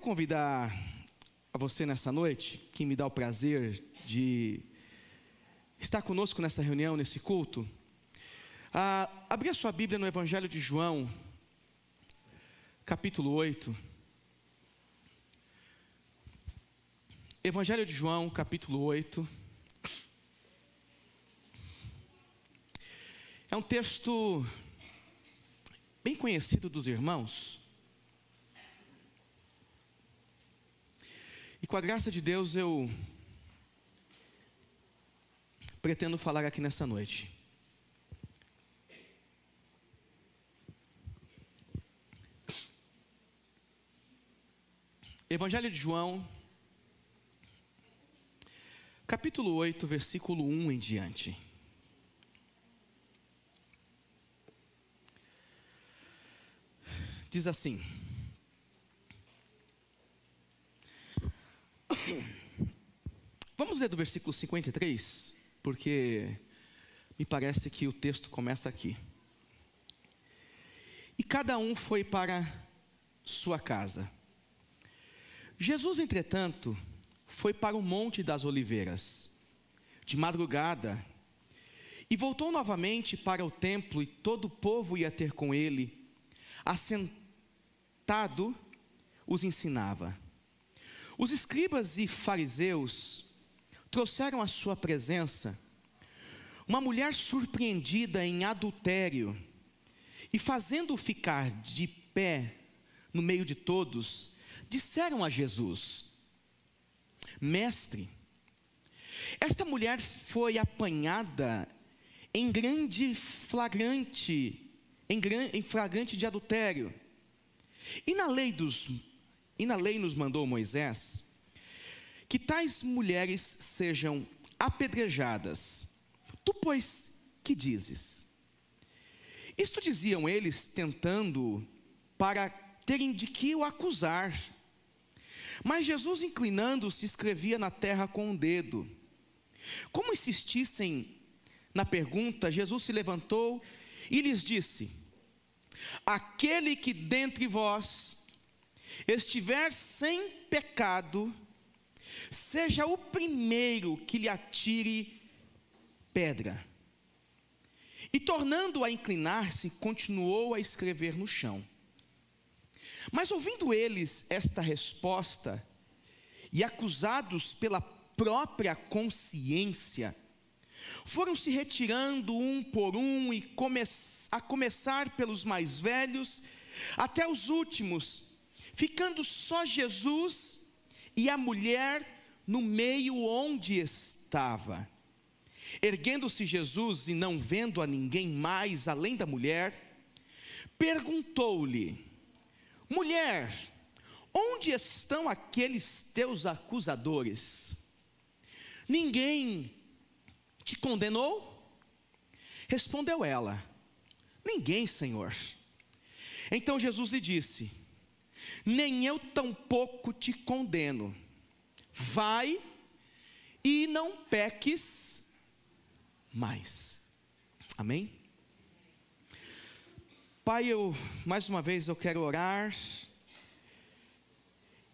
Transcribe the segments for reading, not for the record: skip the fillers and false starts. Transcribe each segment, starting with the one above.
convidar a você nessa noite, que me dá o prazer de estar conosco nessa reunião, nesse culto, a abrir a sua Bíblia no Evangelho de João, capítulo 8. Evangelho de João, capítulo 8. É um texto bem conhecido dos irmãos. E com a graça de Deus eu pretendo falar aqui nessa noite. Evangelho de João, capítulo 8, versículo 1 em diante. Diz assim: vamos ler do versículo 53, porque me parece que o texto começa aqui. E cada um foi para sua casa. Jesus, entretanto, foi para o Monte das Oliveiras, de madrugada, e voltou novamente para o templo, e todo o povo ia ter com ele. Assentado, os ensinava. Os escribas e fariseus trouxeram à sua presença uma mulher surpreendida em adultério, e fazendo-o ficar de pé no meio de todos, disseram a Jesus: Mestre, esta mulher foi apanhada em flagrante de adultério. E na lei nos mandou Moisés que tais mulheres sejam apedrejadas. Tu, pois, que dizes? Isto diziam eles, tentando para terem de que o acusar. Mas Jesus, inclinando-se, escrevia na terra com um dedo. Como insistissem na pergunta, Jesus se levantou e lhes disse: aquele que dentre vós estiver sem pecado, seja o primeiro que lhe atire pedra. E tornando a inclinar-se, continuou a escrever no chão. Mas ouvindo eles esta resposta, e acusados pela própria consciência, foram se retirando um por um, e a começar pelos mais velhos, até os últimos, ficando só Jesus e a mulher no meio onde estava. Erguendo-se Jesus e não vendo a ninguém mais além da mulher, perguntou-lhe: mulher, onde estão aqueles teus acusadores? Ninguém te condenou? Respondeu ela: ninguém, Senhor. Então Jesus lhe disse: nem eu tampouco te condeno. Vai e não peques mais. Amém? Pai, mais uma vez eu quero orar,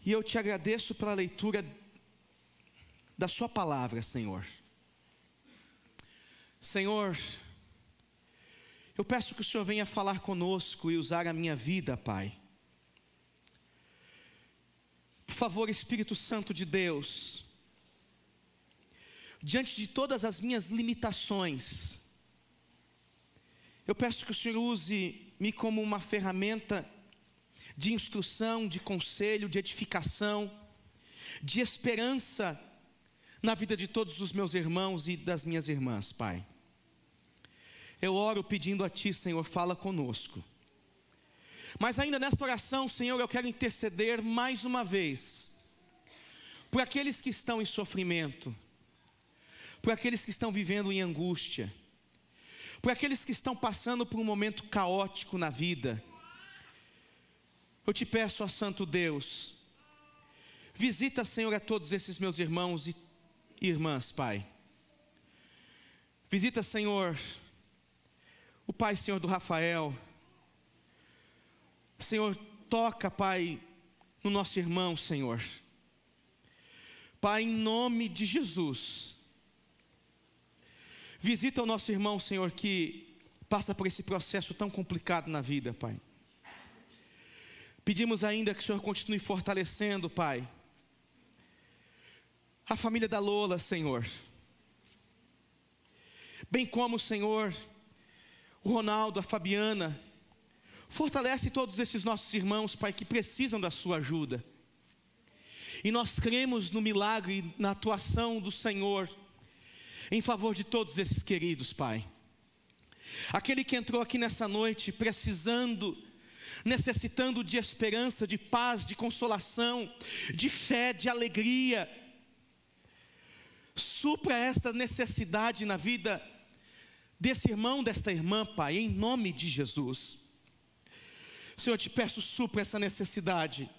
e eu te agradeço pela leitura da sua palavra, Senhor. Senhor, eu peço que o Senhor venha falar conosco e usar a minha vida, Pai. Por favor, Espírito Santo de Deus, diante de todas as minhas limitações, eu peço que o Senhor use-me como uma ferramenta de instrução, de conselho, de edificação, de esperança na vida de todos os meus irmãos e das minhas irmãs, Pai. Eu oro pedindo a Ti, Senhor, fala conosco. Mas ainda nesta oração, Senhor, eu quero interceder mais uma vez por aqueles que estão em sofrimento, por aqueles que estão vivendo em angústia, por aqueles que estão passando por um momento caótico na vida. Eu te peço, ó Santo Deus, visita, Senhor, a todos esses meus irmãos e irmãs, Pai. Visita, Senhor, o Pai, Senhor, do Rafael. Senhor, toca, Pai, no nosso irmão, Senhor. Pai, em nome de Jesus, visita o nosso irmão, Senhor, que passa por esse processo tão complicado na vida, Pai. Pedimos ainda que o Senhor continue fortalecendo, Pai, a família da Lola, Senhor. Bem como, Senhor, o Ronaldo, a Fabiana. Fortalece todos esses nossos irmãos, Pai, que precisam da sua ajuda. E nós cremos no milagre, na atuação do Senhor, em favor de todos esses queridos, Pai. Aquele que entrou aqui nessa noite precisando, necessitando de esperança, de paz, de consolação, de fé, de alegria. Supra essa necessidade na vida desse irmão, desta irmã, Pai, em nome de Jesus. Senhor, eu te peço, supra essa necessidade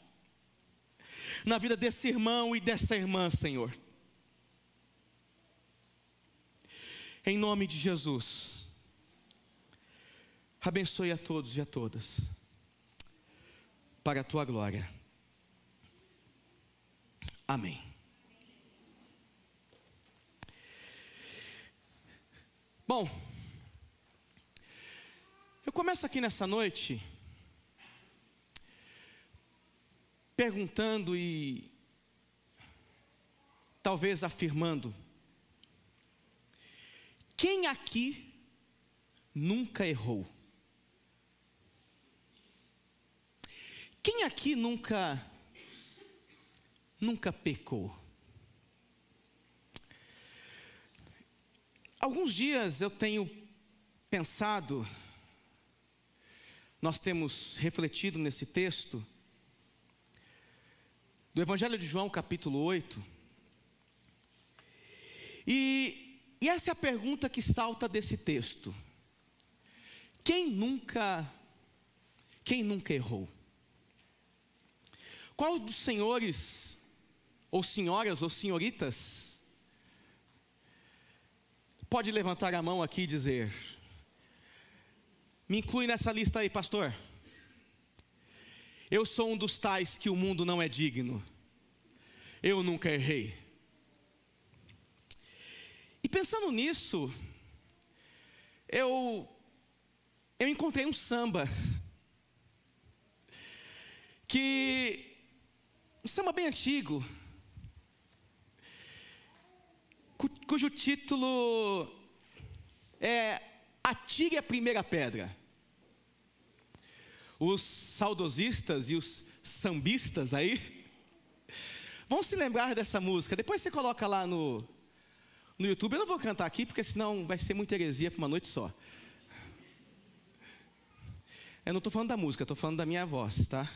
na vida desse irmão e dessa irmã, Senhor. Em nome de Jesus. Abençoe a todos e a todas, para a tua glória. Amém. Bom, eu começo aqui nessa noite perguntando e talvez afirmando: quem aqui nunca errou? Quem aqui nunca pecou? Alguns dias eu tenho pensado, nós temos refletido nesse texto do Evangelho de João, capítulo 8. E essa é a pergunta que salta desse texto: quem nunca errou? Qual dos senhores, ou senhoras, ou senhoritas, pode levantar a mão aqui e dizer: me inclui nessa lista aí, pastor? Eu sou um dos tais que o mundo não é digno. Eu nunca errei. E pensando nisso, eu encontrei um samba, um samba bem antigo, cujo título é Atire a Primeira Pedra. Os saudosistas e os sambistas aí vão se lembrar dessa música. Depois você coloca lá no YouTube. Eu não vou cantar aqui, porque senão vai ser muita heresia para uma noite só. Eu não estou falando da música, estou falando da minha voz, tá?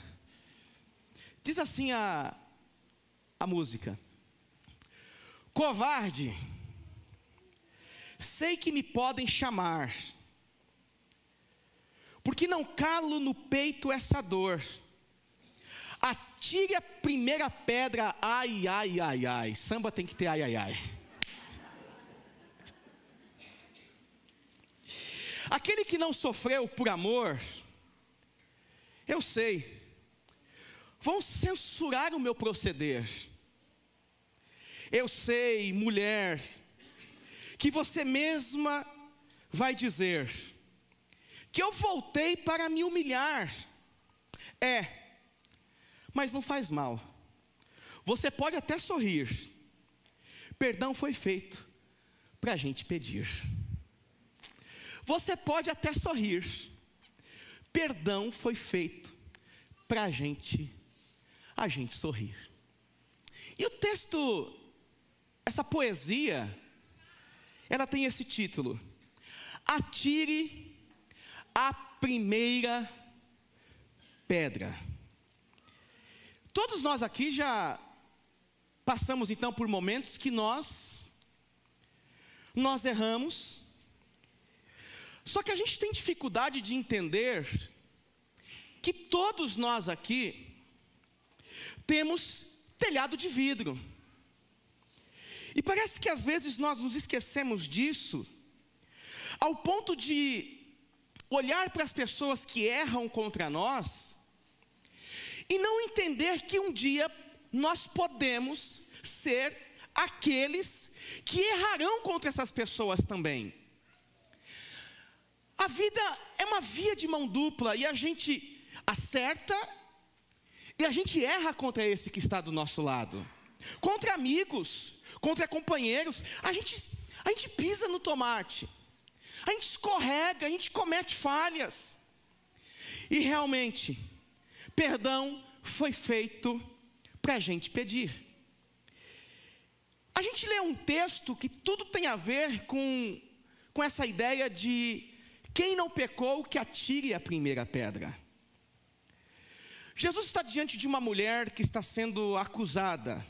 Diz assim a música: covarde, sei que me podem chamar, porque não calo no peito essa dor. Atire a primeira pedra, ai, ai, ai, ai. Samba tem que ter ai, ai, ai. Aquele que não sofreu por amor, eu sei, vão censurar o meu proceder. Eu sei, mulher, que você mesma vai dizer que eu voltei para me humilhar. Mas não faz mal. Você pode até sorrir. Perdão foi feito para a gente pedir. Você pode até sorrir. Perdão foi feito para a gente sorrir. E o texto, essa poesia, ela tem esse título: Atire a primeira pedra. Todos nós aqui já passamos então por momentos que nós erramos. Só que a gente tem dificuldade de entender que todos nós aqui temos telhado de vidro. E parece que às vezes nós nos esquecemos disso, ao ponto de olhar para as pessoas que erram contra nós e não entender que um dia nós podemos ser aqueles que errarão contra essas pessoas também. A vida é uma via de mão dupla, e a gente acerta e a gente erra contra esse que está do nosso lado. Contra amigos, contra companheiros, a gente pisa no tomate, a gente escorrega, a gente comete falhas. E realmente, perdão foi feito para a gente pedir. A gente lê um texto que tudo tem a ver com essa ideia de quem não pecou, que atire a primeira pedra. Jesus está diante de uma mulher que está sendo acusada.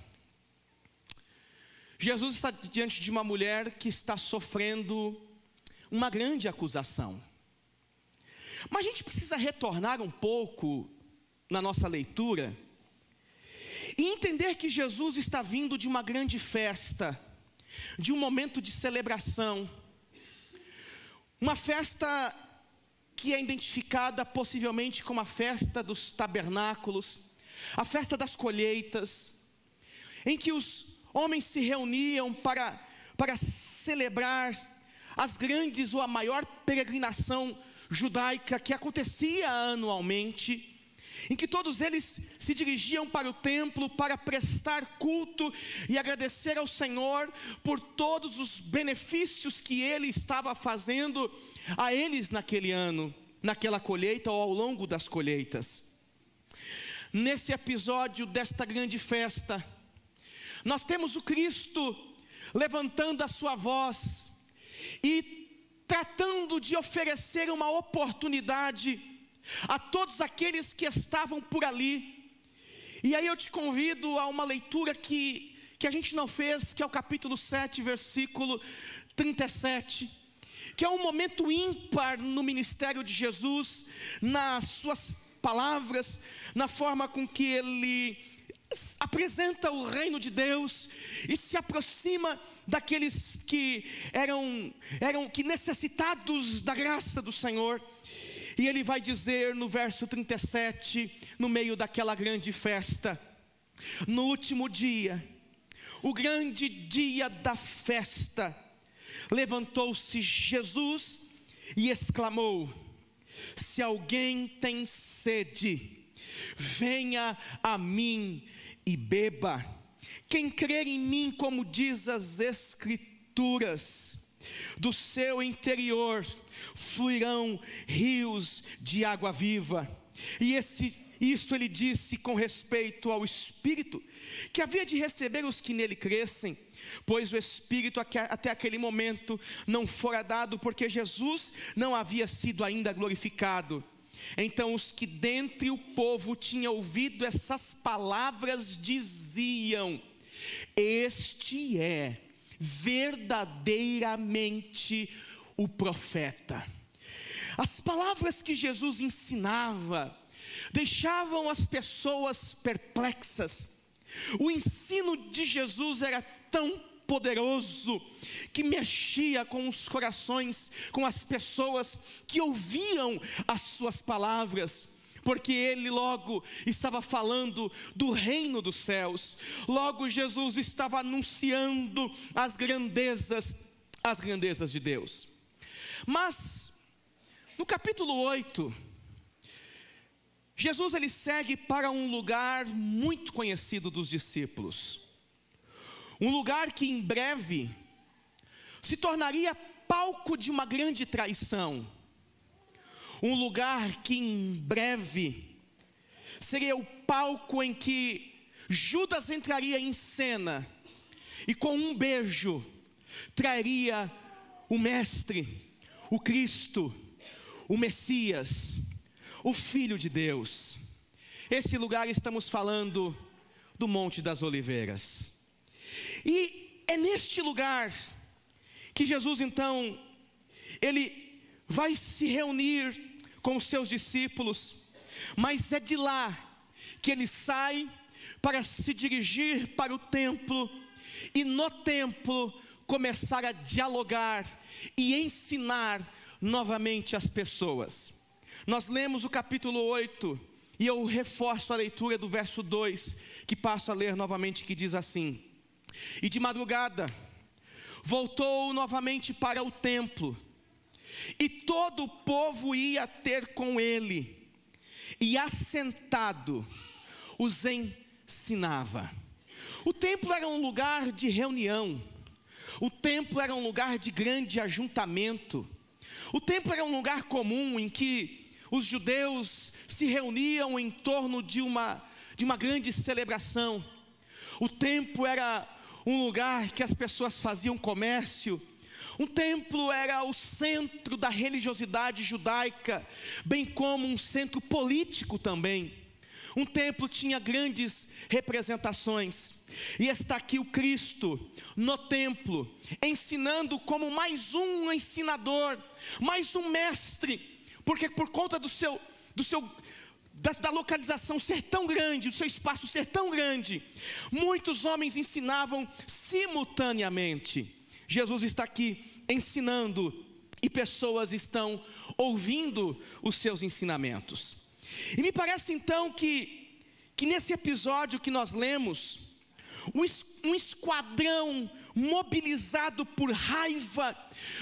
Jesus está diante de uma mulher que está sofrendo uma grande acusação. Mas a gente precisa retornar um pouco na nossa leitura e entender que Jesus está vindo de uma grande festa, de um momento de celebração, uma festa que é identificada possivelmente como a festa dos tabernáculos, a festa das colheitas, em que os homens se reuniam para celebrar as grandes ou a maior peregrinação judaica que acontecia anualmente, em que todos eles se dirigiam para o templo para prestar culto e agradecer ao Senhor por todos os benefícios que Ele estava fazendo a eles naquele ano, naquela colheita ou ao longo das colheitas. Nesse episódio desta grande festa, nós temos o Cristo levantando a sua voz e tratando de oferecer uma oportunidade a todos aqueles que estavam por ali. E aí eu te convido a uma leitura que a gente não fez, que é o capítulo 7, versículo 37, que é um momento ímpar no ministério de Jesus, nas suas palavras, na forma com que Ele apresenta o reino de Deus e se aproxima daqueles que eram que necessitados da graça do Senhor. E Ele vai dizer no verso 37, no meio daquela grande festa: no último dia, o grande dia da festa, levantou-se Jesus e exclamou: se alguém tem sede, venha a mim e beba. Quem crer em mim, como diz as Escrituras, do seu interior fluirão rios de água viva. E isto Ele disse com respeito ao Espírito que havia de receber os que nele crescem, pois o Espírito até aquele momento não fora dado, porque Jesus não havia sido ainda glorificado. Então os que dentre o povo tinham ouvido essas palavras diziam: este é verdadeiramente o profeta. As palavras que Jesus ensinava deixavam as pessoas perplexas. O ensino de Jesus era tão poderoso que mexia com os corações, com as pessoas que ouviam as suas palavras, porque Ele logo estava falando do reino dos céus. Logo Jesus estava anunciando as grandezas de Deus. Mas no capítulo 8, Jesus ele segue para um lugar muito conhecido dos discípulos, um lugar que em breve se tornaria palco de uma grande traição, um lugar que em breve seria o palco em que Judas entraria em cena e com um beijo traria o Mestre, o Cristo, o Messias, o Filho de Deus. Esse lugar estamos falando do Monte das Oliveiras. E é neste lugar que Jesus então, Ele vai se reunir com os seus discípulos, mas é de lá que Ele sai para se dirigir para o templo, e no templo começar a dialogar e ensinar novamente as pessoas. Nós lemos o capítulo 8 E eu reforço a leitura do verso 2, que passo a ler novamente, que diz assim: E de madrugada voltou novamente para o templo, e todo o povo ia ter com ele, e assentado os ensinava. O templo era um lugar de reunião, o templo era um lugar de grande ajuntamento, o templo era um lugar comum em que os judeus se reuniam em torno de uma grande celebração. O templo era um lugar que as pessoas faziam comércio. Um templo era o centro da religiosidade judaica, bem como um centro político também. Um templo tinha grandes representações. E está aqui o Cristo no templo, ensinando como mais um ensinador, mais um mestre. Porque por conta da localização ser tão grande, do seu espaço ser tão grande, muitos homens ensinavam simultaneamente. Jesus está aqui ensinando e pessoas estão ouvindo os seus ensinamentos. E me parece então que nesse episódio que nós lemos, um esquadrão mobilizado por raiva,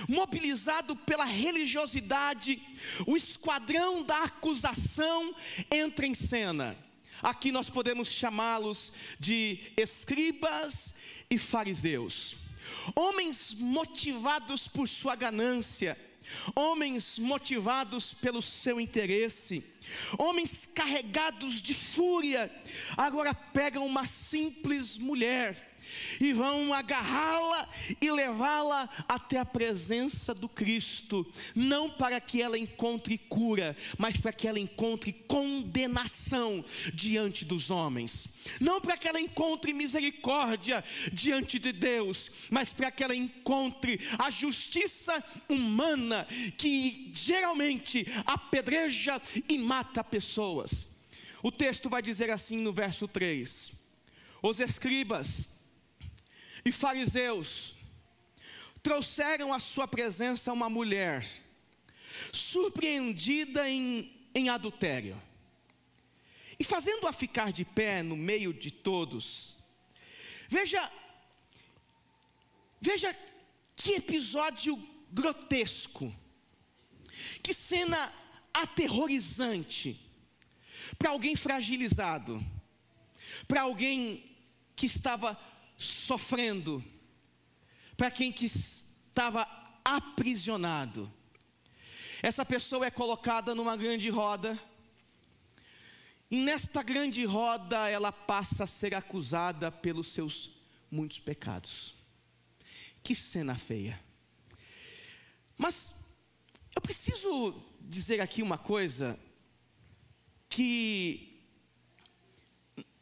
mobilizado pela religiosidade, o esquadrão da acusação entra em cena. Aqui nós podemos chamá-los de escribas e fariseus, homens motivados por sua ganância, homens motivados pelo seu interesse, homens carregados de fúria. Agora pegam uma simples mulher e vão agarrá-la e levá-la até a presença do Cristo, não para que ela encontre cura, mas para que ela encontre condenação diante dos homens, não para que ela encontre misericórdia diante de Deus, mas para que ela encontre a justiça humana, que geralmente apedreja e mata pessoas. O texto vai dizer assim no verso 3: Os escribas e fariseus trouxeram à sua presença uma mulher surpreendida em adultério, e fazendo-a ficar de pé no meio de todos. Veja que episódio grotesco, que cena aterrorizante para alguém fragilizado, para alguém que estava sofrendo, para quem que estava aprisionado. Essa pessoa é colocada numa grande roda, e nesta grande roda ela passa a ser acusada pelos seus muitos pecados. Que cena feia. Mas eu preciso dizer aqui uma coisa que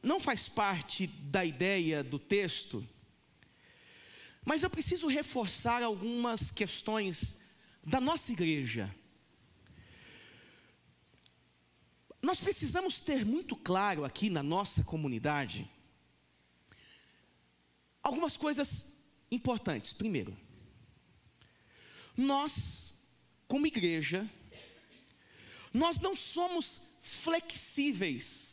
não faz parte da ideia do texto, mas eu preciso reforçar algumas questões da nossa igreja. Nós precisamos ter muito claro aqui na nossa comunidade algumas coisas importantes. Primeiro, nós, como igreja, nós não somos flexíveis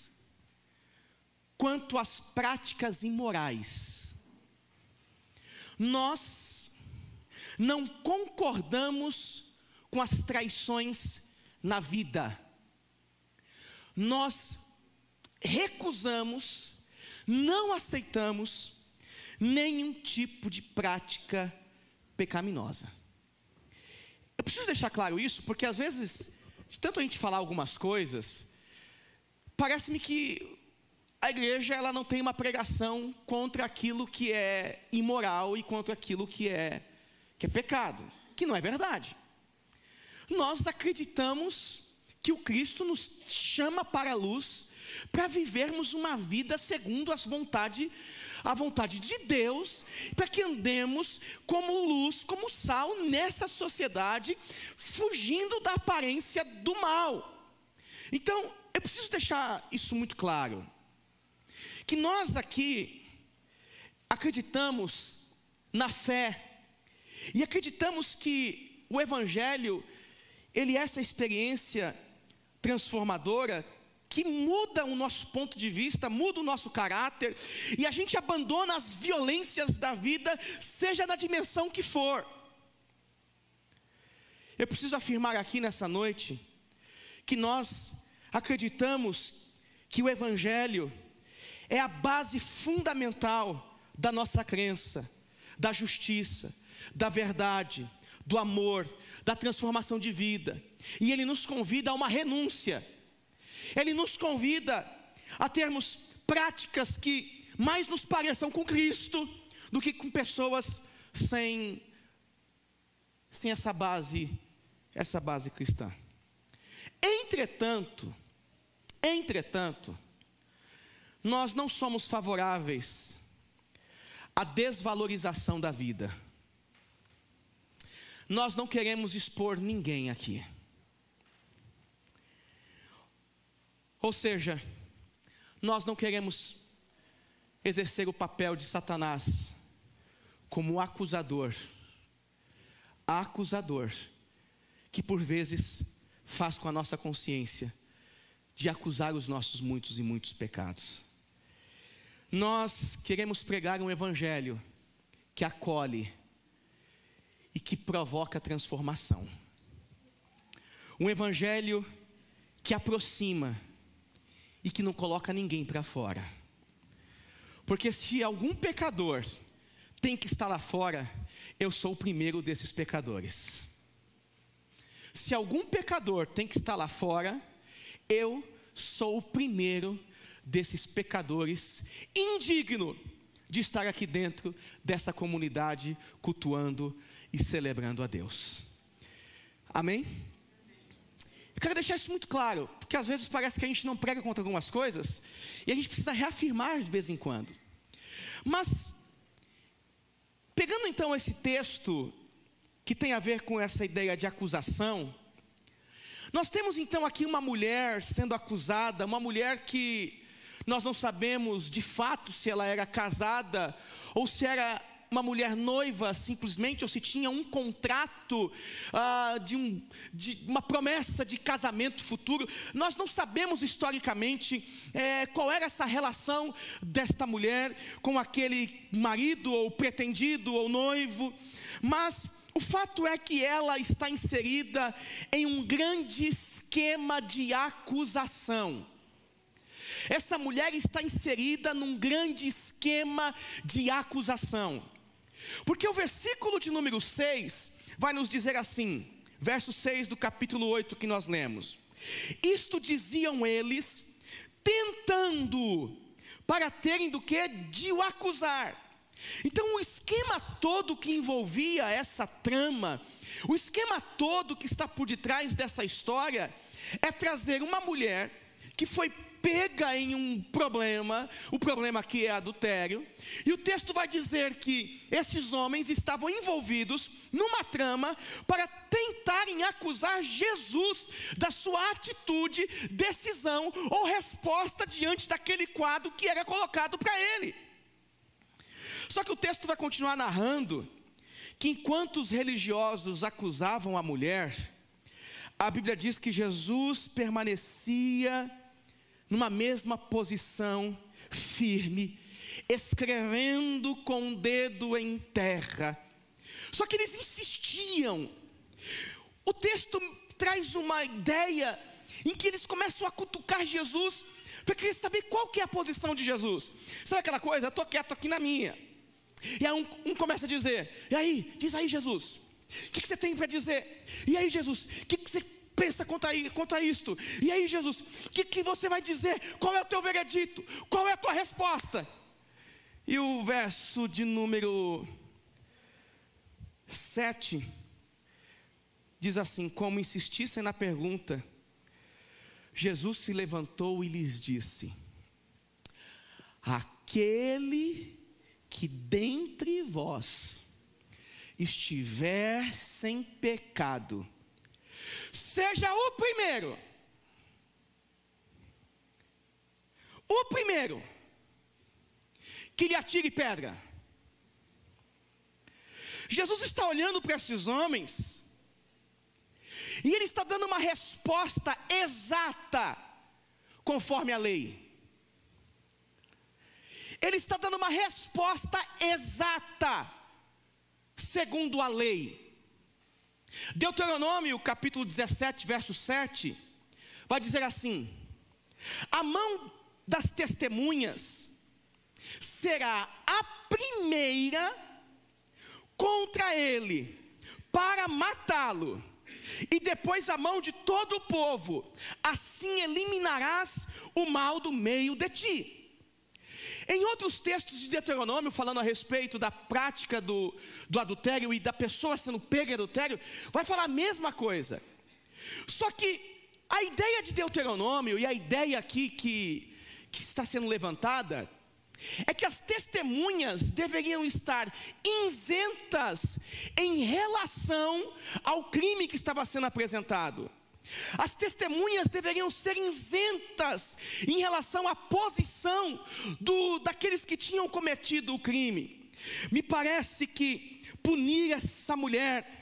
quanto às práticas imorais. Nós não concordamos com as traições na vida. Nós recusamos, não aceitamos nenhum tipo de prática pecaminosa. Eu preciso deixar claro isso, porque às vezes, de tanto a gente falar algumas coisas, parece-me que a igreja ela não tem uma pregação contra aquilo que é imoral e contra aquilo que é pecado, que não é verdade. Nós acreditamos que o Cristo nos chama para a luz, para vivermos uma vida segundo a vontade de Deus, para que andemos como luz, como sal nessa sociedade, fugindo da aparência do mal. Então, eu preciso deixar isso muito claro, que nós aqui acreditamos na fé, e acreditamos que o Evangelho, ele é essa experiência transformadora, que muda o nosso ponto de vista, muda o nosso caráter, e a gente abandona as violências da vida, seja na dimensão que for. Eu preciso afirmar aqui nessa noite, que nós acreditamos que o Evangelho é a base fundamental da nossa crença, da justiça, da verdade, do amor, da transformação de vida. E Ele nos convida a uma renúncia. Ele nos convida a termos práticas que mais nos pareçam com Cristo do que com pessoas sem essa base cristã. Entretanto, nós não somos favoráveis à desvalorização da vida. Nós não queremos expor ninguém aqui. Ou seja, nós não queremos exercer o papel de Satanás como acusador, que por vezes faz com a nossa consciência de acusar os nossos muitos e muitos pecados. Nós queremos pregar um evangelho que acolhe e que provoca transformação. Um evangelho que aproxima e que não coloca ninguém para fora. Porque se algum pecador tem que estar lá fora, eu sou o primeiro desses pecadores. Se algum pecador tem que estar lá fora, eu sou o primeiro desses pecadores, indigno de estar aqui dentro dessa comunidade, cultuando e celebrando a Deus. Amém? Eu quero deixar isso muito claro, porque às vezes parece que a gente não prega contra algumas coisas, e a gente precisa reafirmar de vez em quando. Mas, pegando então esse texto, que tem a ver com essa ideia de acusação, nós temos então aqui uma mulher sendo acusada, uma mulher que nós não sabemos de fato se ela era casada, ou se era uma mulher noiva simplesmente, ou se tinha um contrato de uma promessa de casamento futuro. Nós não sabemos historicamente qual era essa relação desta mulher com aquele marido, ou pretendido, ou noivo, mas o fato é que ela está inserida em um grande esquema de acusação. Essa mulher está inserida num grande esquema de acusação. Porque o versículo de número 6 vai nos dizer assim, verso 6 do capítulo 8 que nós lemos: isto diziam eles, tentando, para terem do que? De o acusar. Então o esquema todo que envolvia essa trama, o esquema todo que está por detrás dessa história, é trazer uma mulher que foi pega em um problema, o problema que é adultério, e o texto vai dizer que esses homens estavam envolvidos numa trama para tentarem acusar Jesus da sua atitude, decisão ou resposta diante daquele quadro que era colocado para ele. Só que o texto vai continuar narrando que enquanto os religiosos acusavam a mulher, a Bíblia diz que Jesus permanecia numa mesma posição, firme, escrevendo com o dedo em terra. Só que eles insistiam. O texto traz uma ideia em que eles começam a cutucar Jesus, para querer saber qual que é a posição de Jesus. Sabe aquela coisa? Eu estou quieto aqui na minha. E aí um começa a dizer, e aí, diz aí Jesus, o que você tem para dizer? E aí Jesus, o que você pensa contra isto? E aí Jesus, o que você vai dizer? Qual é o teu veredito? Qual é a tua resposta? E o verso de número 7 diz assim: como insistissem na pergunta, Jesus se levantou e lhes disse: aquele que dentre vós estiver sem pecado, seja o primeiro que lhe atire pedra. Jesus está olhando para esses homens e ele está dando uma resposta exata conforme a lei. Ele está dando uma resposta exata, segundo a lei. Deuteronômio capítulo 17, verso 7, vai dizer assim: a mão das testemunhas será a primeira contra ele, para matá-lo, e depois a mão de todo o povo, assim eliminarás o mal do meio de ti. Em outros textos de Deuteronômio, falando a respeito da prática do adultério e da pessoa sendo pega em adultério, vai falar a mesma coisa. Só que a ideia de Deuteronômio e a ideia aqui que está sendo levantada é que as testemunhas deveriam estar isentas em relação ao crime que estava sendo apresentado. As testemunhas deveriam ser isentas em relação à posição daqueles que tinham cometido o crime. Me parece que punir essa mulher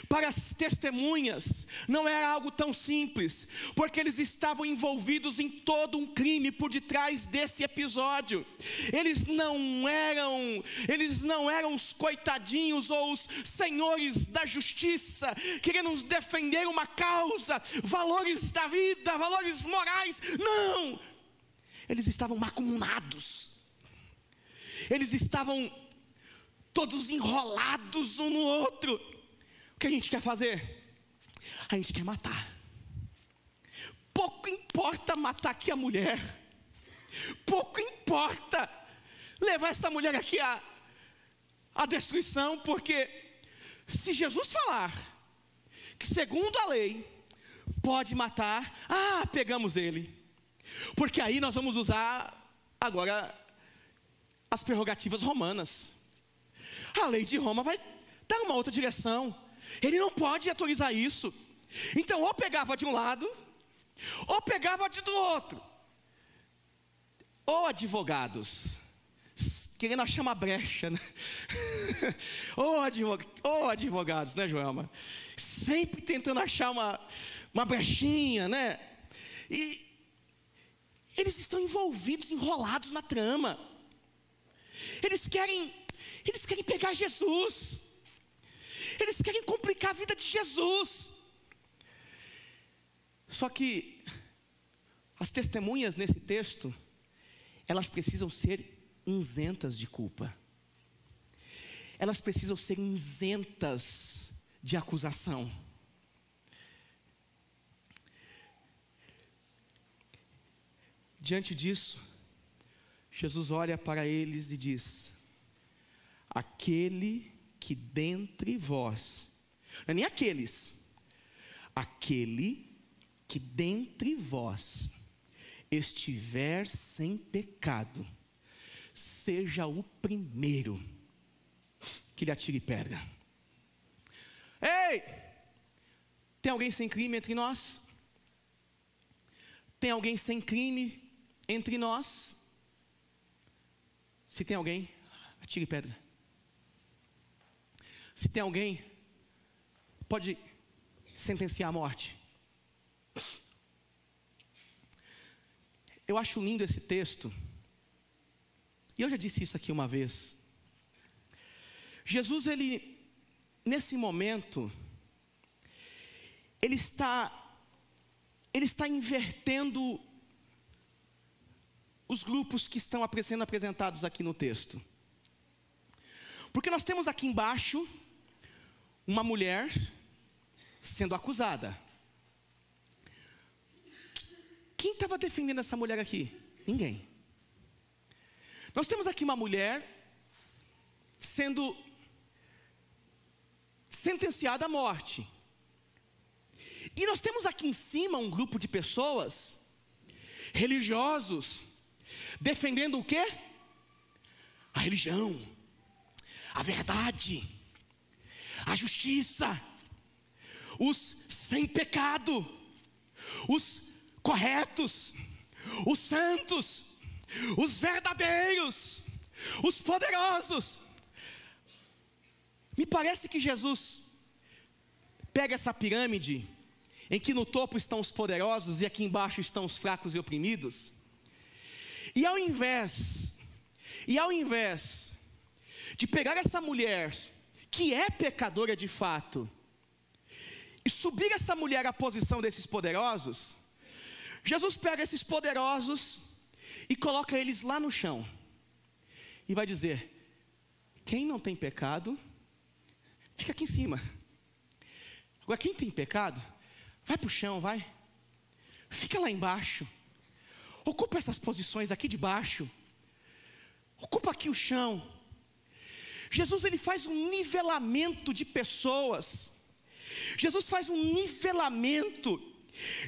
para as testemunhas não era algo tão simples, porque eles estavam envolvidos em todo um crime por detrás desse episódio. Eles não eram os coitadinhos ou os senhores da justiça, querendo defender uma causa, valores da vida, valores morais. Não! Eles estavam macumunados. Eles estavam todos enrolados um no outro. O que a gente quer fazer? A gente quer matar. Pouco importa matar aqui a mulher. Pouco importa levar essa mulher aqui à destruição, porque se Jesus falar que segundo a lei pode matar, pegamos ele. Porque aí nós vamos usar agora as prerrogativas romanas. A lei de Roma vai dar uma outra direção. Ele não pode autorizar isso. Então ou pegava de um lado, ou pegava do outro. Ou advogados, querendo achar uma brecha, né? Ou advogados, né, Joelma? Sempre tentando achar uma brechinha, né? E eles estão envolvidos, enrolados na trama. Eles querem pegar Jesus. Eles querem complicar a vida de Jesus. Só que as testemunhas nesse texto, elas precisam ser isentas de culpa. Elas precisam ser isentas de acusação. Diante disso, Jesus olha para eles e diz: aquele que dentre vós, não é nem aqueles, aquele que dentre vós estiver sem pecado, seja o primeiro que lhe atire pedra. Ei! Tem alguém sem crime entre nós? Tem alguém sem crime entre nós? Se tem alguém, atire pedra. Se tem alguém, pode sentenciar a morte. Eu acho lindo esse texto. E eu já disse isso aqui uma vez. Jesus, nesse momento, ele está invertendo os grupos que estão sendo apresentados aqui no texto. Porque nós temos aqui embaixo uma mulher sendo acusada. Quem estava defendendo essa mulher aqui? Ninguém. Nós temos aqui uma mulher sendo sentenciada à morte. E nós temos aqui em cima um grupo de pessoas, religiosos, defendendo o quê? A religião, a verdade, a justiça, os sem pecado, os corretos, os santos, os verdadeiros, os poderosos. Me parece que Jesus pega essa pirâmide em que no topo estão os poderosos e aqui embaixo estão os fracos e oprimidos. E ao invés de pegar essa mulher, que é pecadora de fato, e subir essa mulher à posição desses poderosos, Jesus pega esses poderosos e coloca eles lá no chão. E vai dizer: quem não tem pecado, fica aqui em cima. Agora quem tem pecado, vai para o chão, vai. Fica lá embaixo. Ocupa essas posições aqui de baixo. Ocupa aqui o chão. Jesus, ele faz um nivelamento de pessoas. Jesus faz um nivelamento.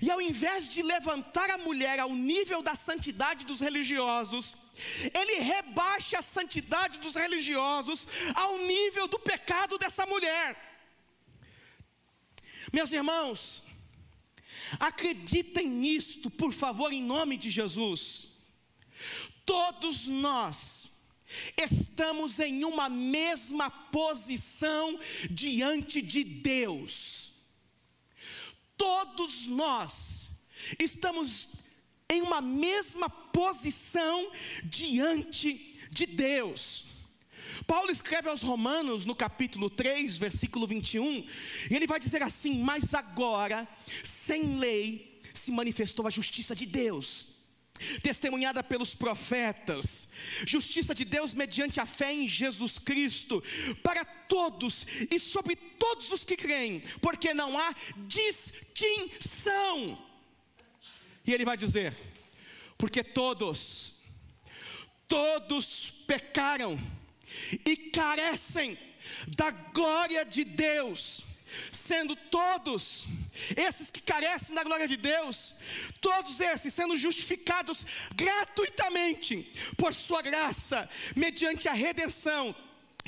E ao invés de levantar a mulher ao nível da santidade dos religiosos, ele rebaixa a santidade dos religiosos ao nível do pecado dessa mulher. Meus irmãos, acreditem nisto, por favor, em nome de Jesus. Todos nós estamos em uma mesma posição diante de Deus. Todos nós estamos em uma mesma posição diante de Deus. Paulo escreve aos Romanos, no capítulo 3, versículo 21, e ele vai dizer assim: mas agora, sem lei, se manifestou a justiça de Deus, testemunhada pelos profetas, justiça de Deus mediante a fé em Jesus Cristo, para todos e sobre todos os que creem, porque não há distinção. E ele vai dizer: porque todos pecaram e carecem da glória de Deus, sendo todos esses que carecem da glória de Deus, todos esses sendo justificados gratuitamente por sua graça, mediante a redenção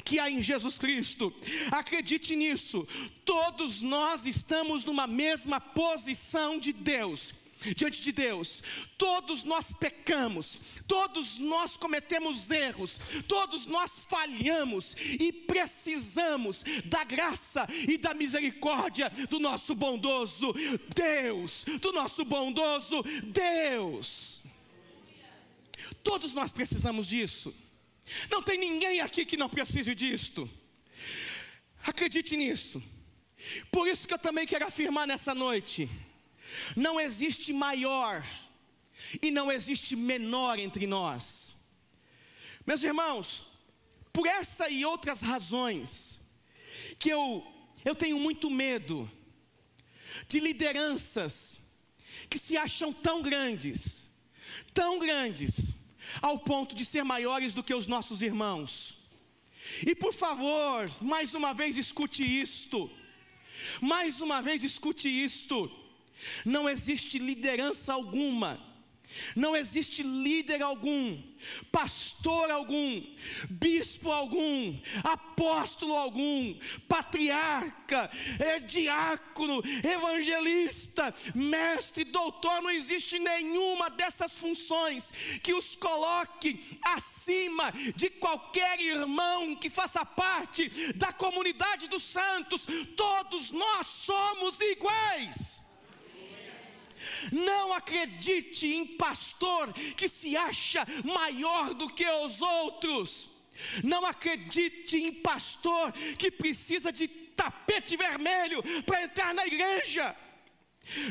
que há em Jesus Cristo. Acredite nisso, todos nós estamos numa mesma posição de Deus, diante de Deus. Todos nós pecamos, todos nós cometemos erros, todos nós falhamos e precisamos da graça e da misericórdia do nosso bondoso Deus, Todos nós precisamos disso. Não tem ninguém aqui que não precise disto. Acredite nisso. Por isso que eu também quero afirmar nessa noite: não existe maior e não existe menor entre nós. Meus irmãos, por essa e outras razões, que eu tenho muito medo de lideranças que se acham tão grandes, ao ponto de ser maiores do que os nossos irmãos. E por favor, mais uma vez escute isto. Não existe liderança alguma, não existe líder algum, pastor algum, bispo algum, apóstolo algum, patriarca, diácono, evangelista, mestre, doutor. Não existe nenhuma dessas funções que os coloque acima de qualquer irmão que faça parte da comunidade dos santos. Todos nós somos iguais. Não acredite em pastor que se acha maior do que os outros. Não acredite em pastor que precisa de tapete vermelho para entrar na igreja.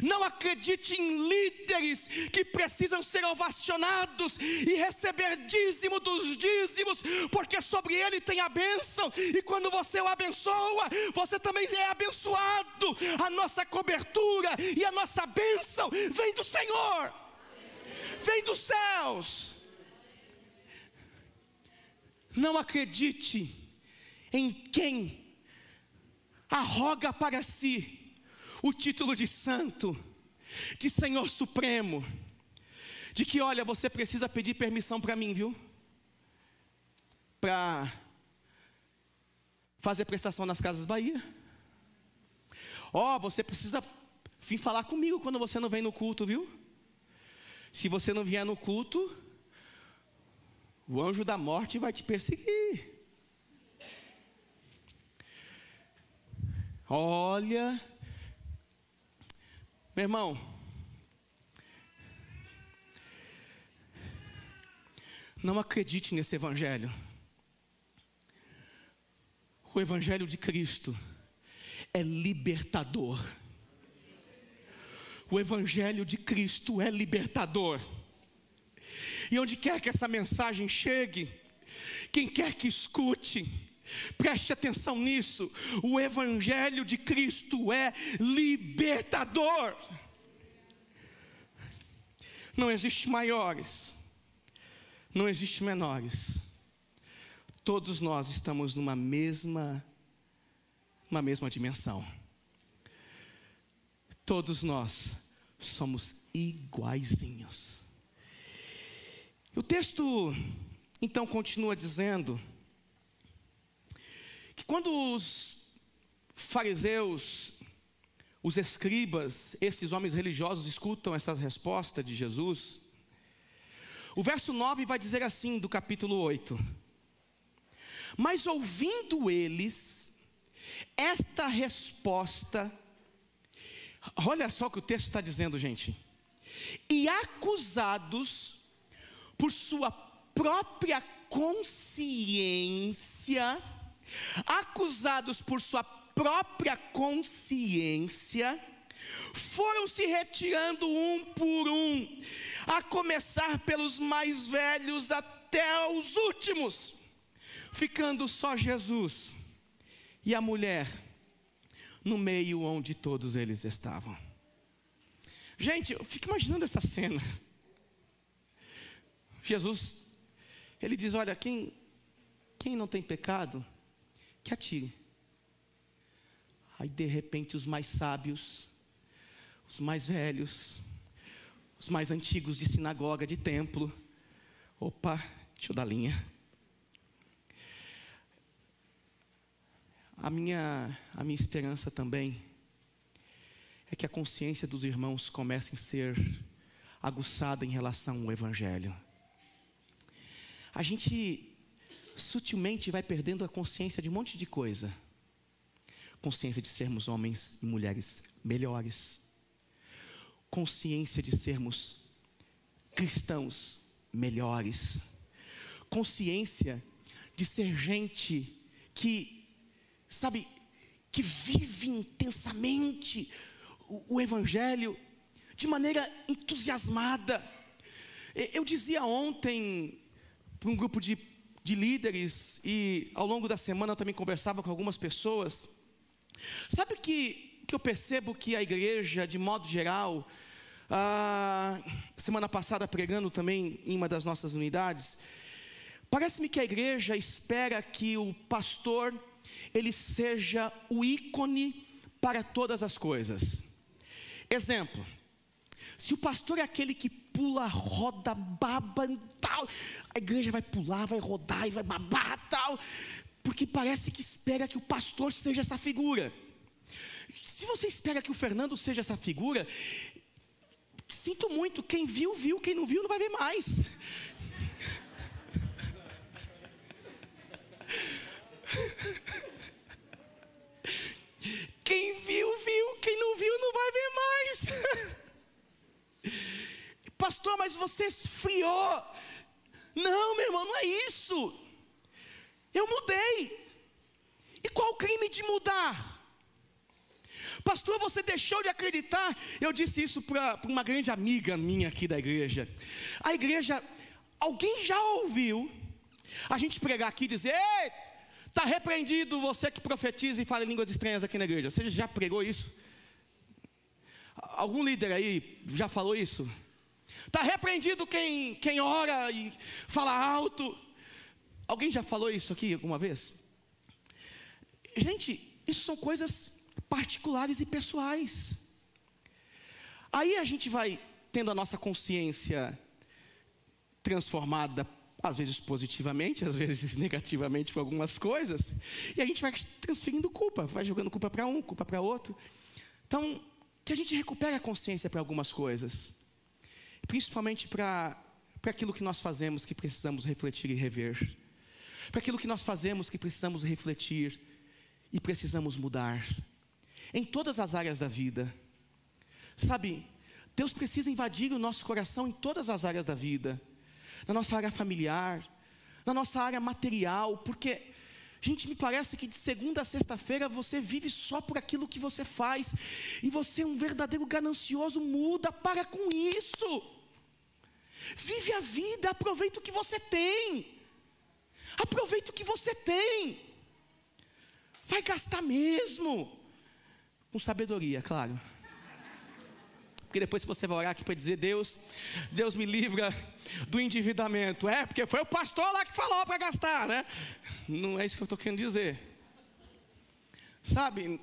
Não acredite em líderes que precisam ser ovacionados e receber dízimo dos dízimos, porque sobre ele tem a bênção, e quando você o abençoa, você também é abençoado. A nossa cobertura e a nossa bênção vem do Senhor, vem dos céus. Não acredite em quem arroga para si o título de santo, de Senhor Supremo, de que, olha, você precisa pedir permissão para mim, viu? Para fazer prestação nas Casas Bahia. Você precisa vir falar comigo quando você não vem no culto, viu? Se você não vier no culto, o anjo da morte vai te perseguir. Olha, Meu irmão, não acredite nesse evangelho. O evangelho de Cristo é libertador. O evangelho de Cristo é libertador. E onde quer que essa mensagem chegue, quem quer que escute, preste atenção nisso. O evangelho de Cristo é libertador. Não existe maiores, não existe menores. Todos nós estamos numa mesma dimensão. Todos nós somos iguaizinhos. O texto então continua dizendo que quando os fariseus, os escribas, esses homens religiosos escutam essas respostas de Jesus, o verso 9 vai dizer assim do capítulo 8: mas ouvindo eles esta resposta, olha só o que o texto está dizendo, gente, e acusados por sua própria consciência, foram se retirando um por um, a começar pelos mais velhos até os últimos, ficando só Jesus e a mulher no meio onde todos eles estavam. Gente, eu fico imaginando essa cena. Jesus, ele diz: olha, quem não tem pecado, que atire. Aí de repente os mais sábios, os mais velhos, os mais antigos de sinagoga, de templo, opa, deixa eu dar linha. A minha esperança também é que a consciência dos irmãos comece a ser aguçada em relação ao evangelho. A gente sutilmente vai perdendo a consciência de um monte de coisa. Consciência de sermos homens e mulheres melhores. Consciência de sermos cristãos melhores. Consciência de ser gente que, sabe, que vive intensamente o evangelho de maneira entusiasmada. Eu dizia ontem para um grupo de líderes, e ao longo da semana eu também conversava com algumas pessoas. Sabe o que eu percebo? Que a igreja, de modo geral, semana passada pregando também em uma das nossas unidades, parece-me que a igreja espera que o pastor, ele seja o ícone para todas as coisas. Exemplo, se o pastor é aquele que pula, roda, baba e tal, a igreja vai pular, vai rodar e vai babar tal, porque parece que espera que o pastor seja essa figura. Se você espera que o Fernando seja essa figura, sinto muito, quem viu, viu, quem não viu não vai ver mais. Quem viu, viu, quem não viu não vai ver mais. Pastor, mas você esfriou. Não, meu irmão, não é isso. Eu mudei. E qual o crime de mudar? Pastor, você deixou de acreditar. Eu disse isso para uma grande amiga minha aqui da igreja. A igreja, alguém já ouviu a gente pregar aqui e dizer: ei, está repreendido você que profetiza e fala em línguas estranhas aqui na igreja? Você já pregou isso? Algum líder aí já falou isso? Está repreendido quem ora e fala alto. Alguém já falou isso aqui alguma vez? Gente, isso são coisas particulares e pessoais. Aí a gente vai tendo a nossa consciência transformada, às vezes positivamente, às vezes negativamente por algumas coisas, e a gente vai transferindo culpa, vai jogando culpa para um, culpa para outro. Então, que a gente recupere a consciência para algumas coisas, principalmente para aquilo que nós fazemos que precisamos refletir e rever, para aquilo que nós fazemos que precisamos refletir e precisamos mudar, em todas as áreas da vida. Sabe, Deus precisa invadir o nosso coração em todas as áreas da vida. Na nossa área familiar, na nossa área material, porque, gente, me parece que de segunda a sexta-feira você vive só por aquilo que você faz, e você é um verdadeiro ganancioso. Muda, para com isso. Vive a vida, aproveita o que você tem. Aproveita o que você tem. Vai gastar mesmo, com sabedoria, claro. Porque depois você vai orar aqui para dizer: Deus me livra do endividamento. Porque foi o pastor lá que falou para gastar, né? Não é isso que eu estou querendo dizer. Sabe?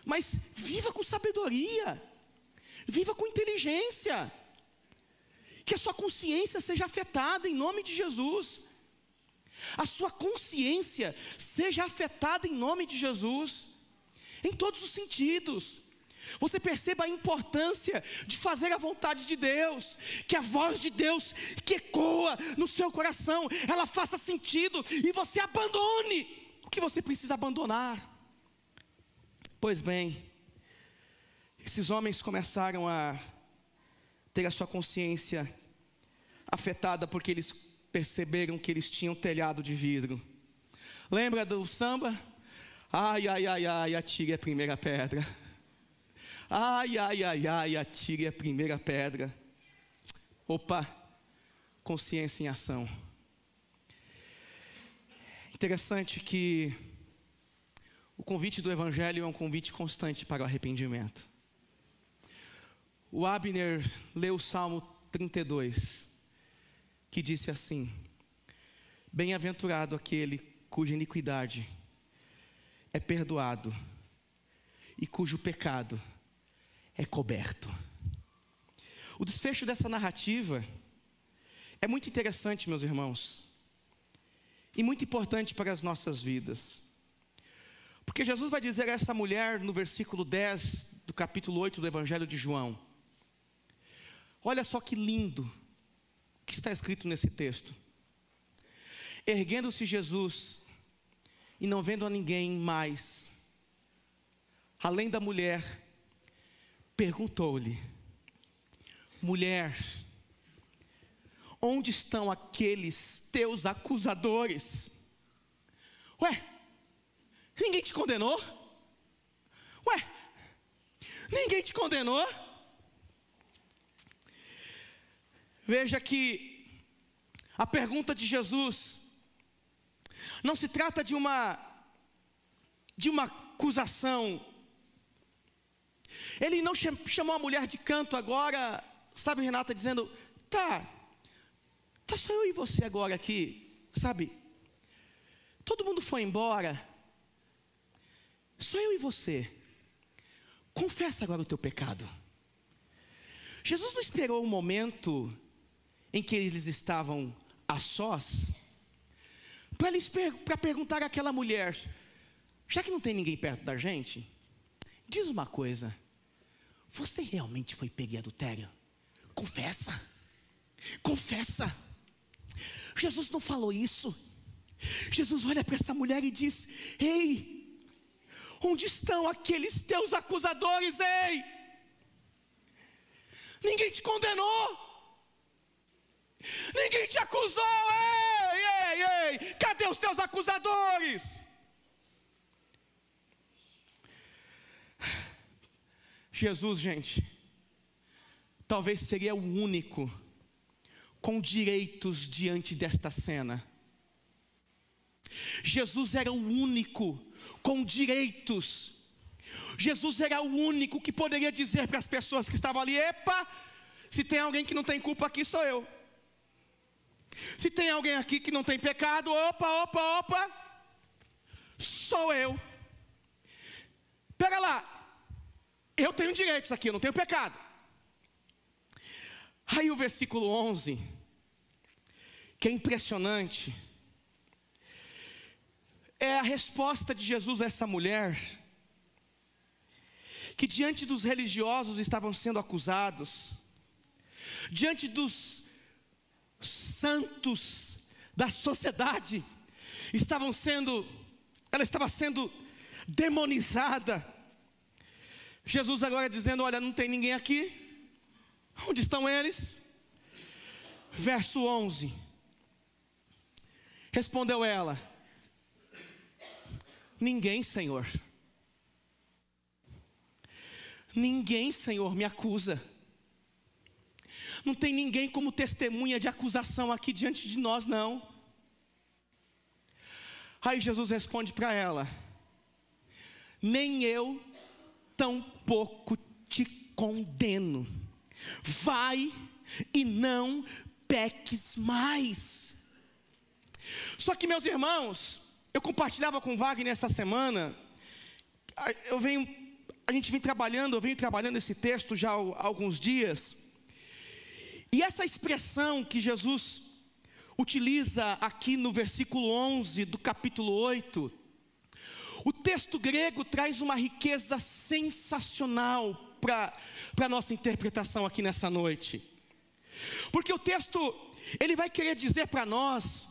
Mas viva com sabedoria. Viva com inteligência. Que a sua consciência seja afetada em nome de Jesus. A sua consciência seja afetada em nome de Jesus. Em todos os sentidos. Você perceba a importância de fazer a vontade de Deus, que a voz de Deus que ecoa no seu coração, ela faça sentido, e você abandone o que você precisa abandonar. Pois bem, esses homens começaram a ter a sua consciência afetada, porque eles perceberam que eles tinham telhado de vidro. Lembra do samba? Ai, ai, ai, ai, atire a primeira pedra. Ai, ai, ai, ai, atire a primeira pedra. Opa, consciência em ação. Interessante que o convite do Evangelho é um convite constante para o arrependimento. O Abner leu o Salmo 32, que disse assim: bem-aventurado aquele cuja iniquidade é perdoado e cujo pecado é coberto. O desfecho dessa narrativa é muito interessante, meus irmãos, e muito importante para as nossas vidas. Porque Jesus vai dizer a essa mulher no versículo 10 do capítulo 8 do Evangelho de João. Olha só que lindo o que está escrito nesse texto. Erguendo-se Jesus e não vendo a ninguém mais, além da mulher, perguntou-lhe: mulher, onde estão aqueles teus acusadores? Ninguém te condenou? Ninguém te condenou? Veja que a pergunta de Jesus não se trata de uma acusação. Ele não chamou a mulher de canto agora, sabe, Renata, dizendo: tá só eu e você agora aqui, sabe? Todo mundo foi embora, só eu e você. Confessa agora o teu pecado. Jesus não esperou o momento em que eles estavam a sós para perguntar àquela mulher: já que não tem ninguém perto da gente, diz uma coisa, você realmente foi pego em adultério? Confessa. Jesus não falou isso. Jesus olha para essa mulher e diz: ei, onde estão aqueles teus acusadores? Ei, ninguém te condenou, ninguém te acusou. Ei, cadê os teus acusadores? Jesus, gente, talvez seria o único com direitos diante desta cena. Jesus era o único com direitos. Jesus era o único que poderia dizer para as pessoas que estavam ali: epa, se tem alguém que não tem culpa aqui, sou eu. Se tem alguém aqui que não tem pecado, opa, sou eu. Pera lá, eu tenho direitos aqui, eu não tenho pecado. Aí o versículo 11, que é impressionante, é a resposta de Jesus a essa mulher, que diante dos religiosos estavam sendo acusados, diante dos santos da sociedade, ela estava sendo demonizada. Jesus agora dizendo: olha, não tem ninguém aqui. Onde estão eles? Verso 11. Respondeu ela: ninguém, Senhor. Ninguém, Senhor, me acusa. Não tem ninguém como testemunha de acusação aqui diante de nós, não. Aí Jesus responde para ela: nem eu tampouco te condeno. Vai e não peques mais. Só que, meus irmãos, eu compartilhava com o Wagner essa semana. Eu venho trabalhando esse texto já há alguns dias. E essa expressão que Jesus utiliza aqui no versículo 11 do capítulo 8, o texto grego traz uma riqueza sensacional para a nossa interpretação aqui nessa noite. Porque o texto, ele vai querer dizer para nós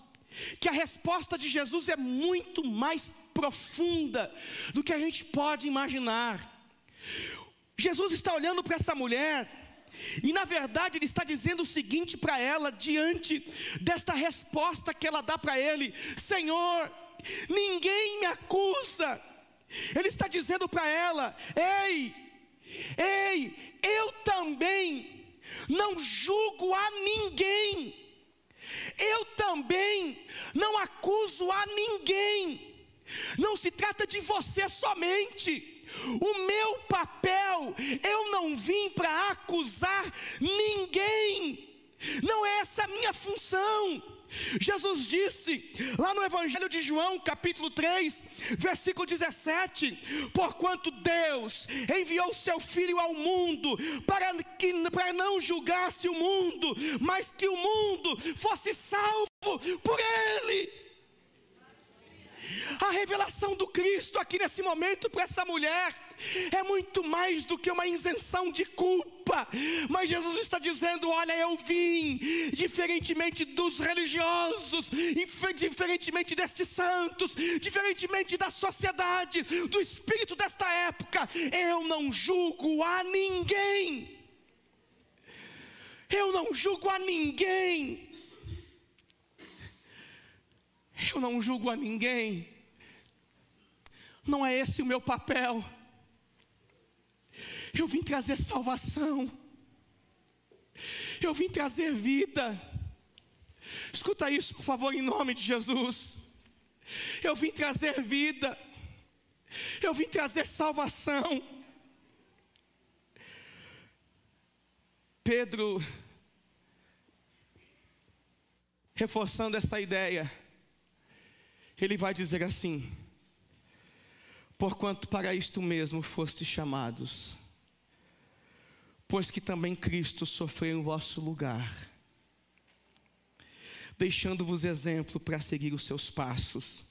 que a resposta de Jesus é muito mais profunda do que a gente pode imaginar. Jesus está olhando para essa mulher e, na verdade, Ele está dizendo o seguinte para ela, diante desta resposta que ela dá para Ele: Senhor, ninguém me acusa. Ele está dizendo para ela: ei, eu também não julgo a ninguém. Eu também não acuso a ninguém. Não se trata de você somente. O meu papel, eu não vim para acusar ninguém. Não é essa a minha função. Jesus disse lá no Evangelho de João, capítulo 3, versículo 17: porquanto Deus enviou seu Filho ao mundo para não julgasse o mundo, mas que o mundo fosse salvo por Ele. A revelação do Cristo aqui nesse momento para essa mulher é muito mais do que uma isenção de culpa. Mas Jesus está dizendo: olha, eu vim, diferentemente dos religiosos, diferentemente destes santos, diferentemente da sociedade, do espírito desta época, eu não julgo a ninguém. Eu não julgo a ninguém. Eu não julgo a ninguém. Não é esse o meu papel. Eu vim trazer salvação. Eu vim trazer vida. Escuta isso, por favor, em nome de Jesus. Eu vim trazer vida. Eu vim trazer salvação. Pedro, reforçando essa ideia, ele vai dizer assim: porquanto para isto mesmo fostes chamados, pois que também Cristo sofreu em vosso lugar, deixando-vos exemplo para seguir os seus passos,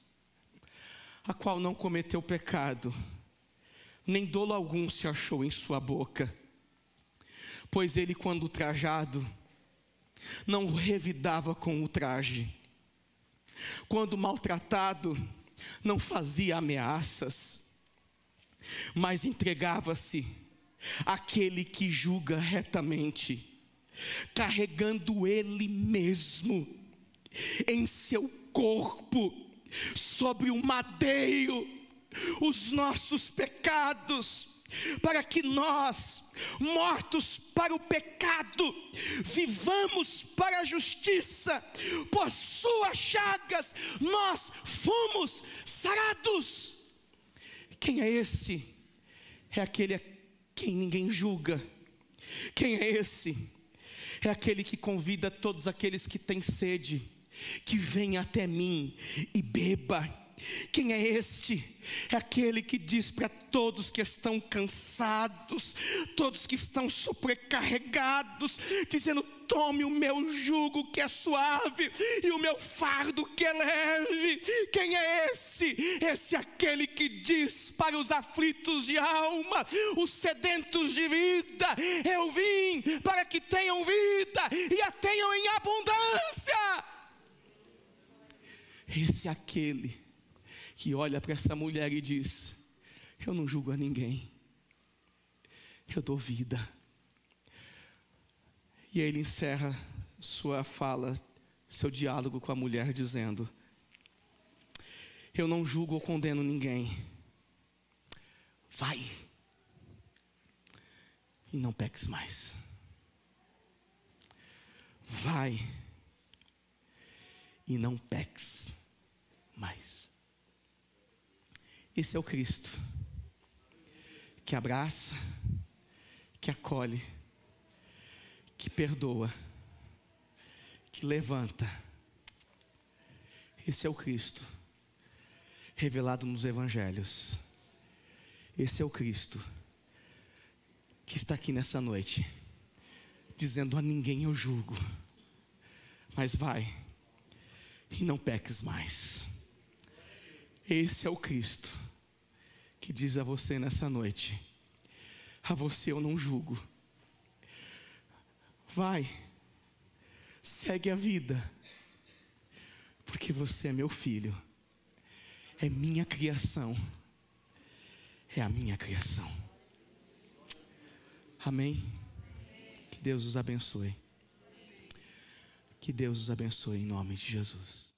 a qual não cometeu pecado, nem dolo algum se achou em sua boca. Pois ele, quando ultrajado, não revidava com ultraje, quando maltratado, não fazia ameaças, mas entregava-se àquele que julga retamente, carregando ele mesmo em seu corpo sobre o madeiro os nossos pecados, para que nós, mortos para o pecado, vivamos para a justiça. Por suas chagas nós fomos sarados. Quem é esse? É aquele a quem ninguém julga. Quem é esse? É aquele que convida todos aqueles que têm sede, que venha até mim e beba. Quem é este? É aquele que diz para todos que estão cansados, todos que estão sobrecarregados, dizendo: tome o meu jugo que é suave e o meu fardo que é leve. Quem é esse? Esse é aquele que diz para os aflitos de alma, os sedentos de vida: eu vim para que tenham vida e a tenham em abundância. Esse é aquele que olha para essa mulher e diz: eu não julgo a ninguém. eu dou vida. E aí ele encerra sua fala, seu diálogo com a mulher, dizendo: eu não julgo ou condeno ninguém. Vai e não peques mais. Vai e não peques mais. Esse é o Cristo que abraça, que acolhe, que perdoa, que levanta. Esse é o Cristo revelado nos evangelhos. Esse é o Cristo que está aqui nessa noite, dizendo: a ninguém eu julgo, mas vai e não peques mais. Esse é o Cristo que diz a você nessa noite: a você eu não julgo. Vai, segue a vida, porque você é meu filho, é minha criação, é a minha criação. Amém? Que Deus os abençoe. Que Deus os abençoe em nome de Jesus.